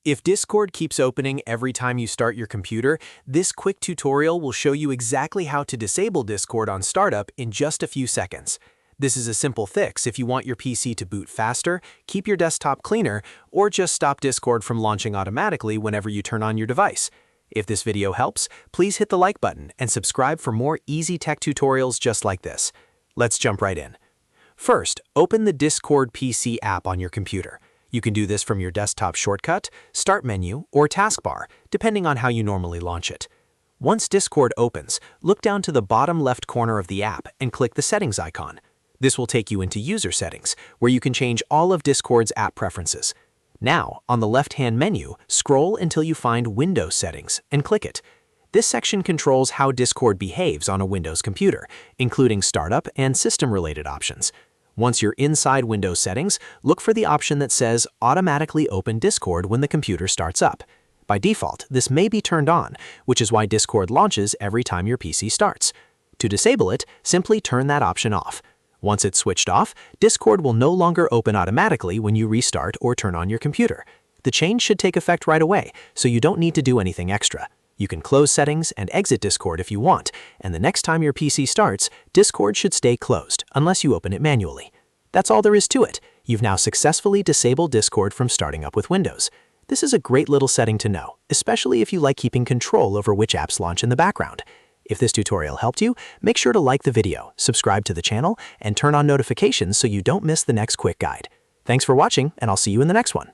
If Discord keeps opening every time you start your computer, this quick tutorial will show you exactly how to disable Discord on startup in just a few seconds. This is a simple fix if you want your PC to boot faster, keep your desktop cleaner, or just stop Discord from launching automatically whenever you turn on your device. If this video helps, please hit the like button and subscribe for more easy tech tutorials just like this. Let's jump right in. First, open the Discord PC app on your computer. You can do this from your desktop shortcut, start menu, or taskbar, depending on how you normally launch it. Once Discord opens, look down to the bottom left corner of the app and click the settings icon. This will take you into user settings, where you can change all of Discord's app preferences. Now, on the left-hand menu, scroll until you find Windows settings and click it. This section controls how Discord behaves on a Windows computer, including startup and system-related options. Once you're inside Windows settings, look for the option that says Automatically Open Discord when the computer starts up. By default, this may be turned on, which is why Discord launches every time your PC starts. To disable it, simply turn that option off. Once it's switched off, Discord will no longer open automatically when you restart or turn on your computer. The change should take effect right away, so you don't need to do anything extra. You can close settings and exit Discord if you want, and the next time your PC starts, Discord should stay closed unless you open it manually. That's all there is to it. You've now successfully disabled Discord from starting up with Windows. This is a great little setting to know, especially if you like keeping control over which apps launch in the background. If this tutorial helped you, make sure to like the video, subscribe to the channel, and turn on notifications so you don't miss the next quick guide. Thanks for watching, and I'll see you in the next one.